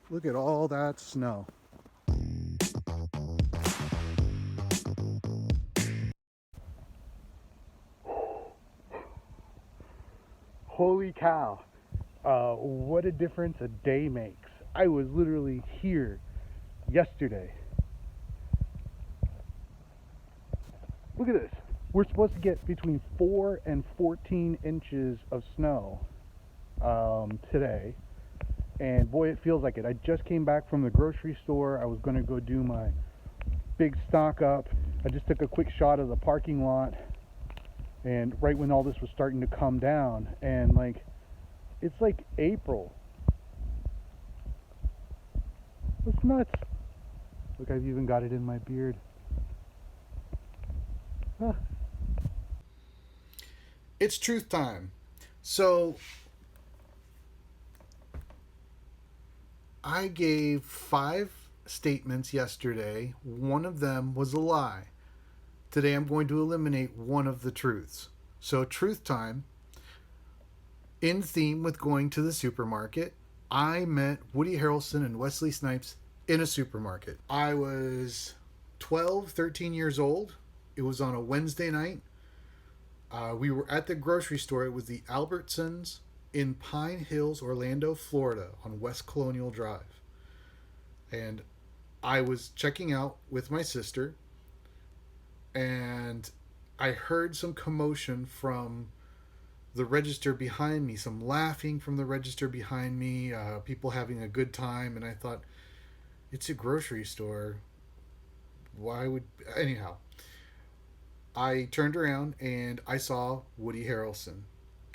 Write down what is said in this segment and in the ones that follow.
Look at all that snow. Holy cow. What a difference a day makes. I was literally here yesterday. Look at this. We're supposed to get between 4 and 14 inches of snow today. And boy, it feels like it. I just came back from the grocery store. I was going to go do my big stock up. I just took a quick shot of the parking lot. And right when all this was starting to come down. And like, it's like April. It's nuts. Look, I've even got it in my beard. Huh. It's truth time. So I gave 5 statements yesterday. One of them was a lie. Today I'm going to eliminate one of the truths. So truth time. In theme with going to the supermarket, I met Woody Harrelson and Wesley Snipes in a supermarket. I was 12, 13 years old. It was on a Wednesday night. We were at the grocery store. It was the Albertsons in Pine Hills, Orlando, Florida, on West Colonial Drive. And I was checking out with my sister, and I heard some commotion from the register behind me, some laughing from the register behind me, people having a good time, and I thought, it's a grocery store. Why would... Anyhow, I turned around and I saw Woody Harrelson.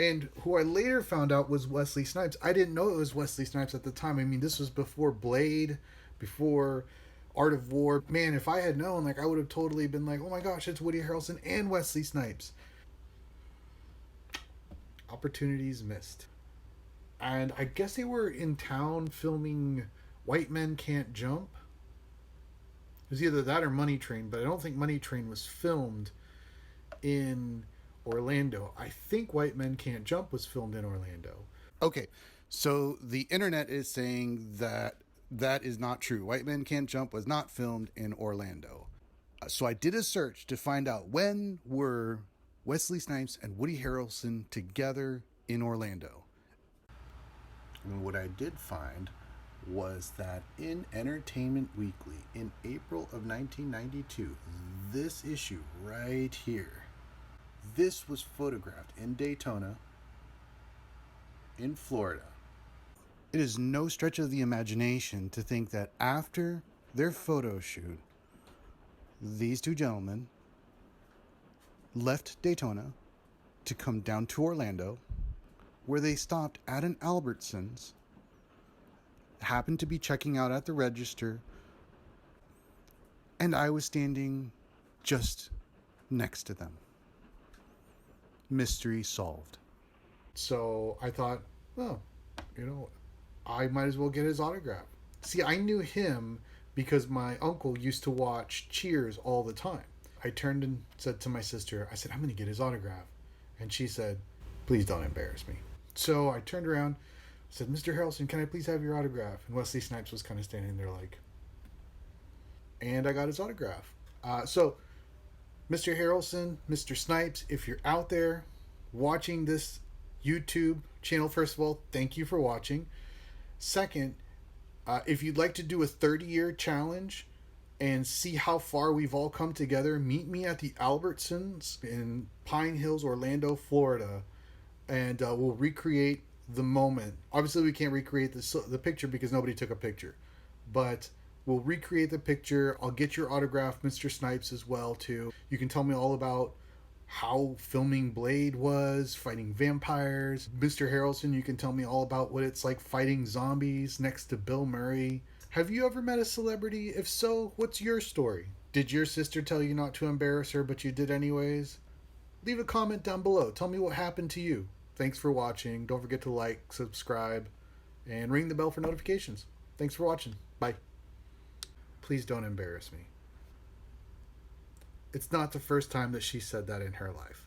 And who I later found out was Wesley Snipes. I didn't know it was Wesley Snipes at the time. I mean, this was before Blade, before Art of War. Man, if I had known, like, I would have totally been like, oh my gosh, it's Woody Harrelson and Wesley Snipes. Opportunities missed. And I guess they were in town filming White Men Can't Jump. It was either that or Money Train, but I don't think Money Train was filmed in Orlando. I think White Men Can't Jump was filmed in Orlando. Okay, so the internet is saying that that is not true. White Men Can't Jump was not filmed in Orlando. So I did a search to find out when were Wesley Snipes and Woody Harrelson together in Orlando. And what I did find was that in Entertainment Weekly in April of 1992, this issue right here, this was photographed in Daytona, in Florida. It is no stretch of the imagination to think that after their photo shoot, these two gentlemen left Daytona to come down to Orlando, where they stopped at an Albertsons, happened to be checking out at the register, and I was standing just next to them. Mystery solved. So I thought, oh, I might as well get his autograph. See, I knew him because my uncle used to watch Cheers all the time. I turned and said to my sister, I said, I'm going to get his autograph. And she said, please don't embarrass me. So I turned around, said, Mr. Harrelson, can I please have your autograph? And Wesley Snipes was kind of standing there like, and I got his autograph. So Mr. Harrelson, Mr. Snipes, if you're out there watching this YouTube channel, first of all, thank you for watching. Second, if you'd like to do a 30-year challenge and see how far we've all come together, meet me at the Albertsons in Pine Hills, Orlando, Florida, and we'll recreate the moment. Obviously, we can't recreate the picture because nobody took a picture, but we'll recreate the picture. I'll get your autograph, Mr. Snipes, as well, too. You can tell me all about how filming Blade was, fighting vampires. Mr. Harrelson, you can tell me all about what it's like fighting zombies next to Bill Murray. Have you ever met a celebrity? If so, what's your story? Did your sister tell you not to embarrass her, but you did anyways? Leave a comment down below. Tell me what happened to you. Thanks for watching. Don't forget to like, subscribe, and ring the bell for notifications. Thanks for watching. Bye. Please don't embarrass me. It's not the first time that she said that in her life.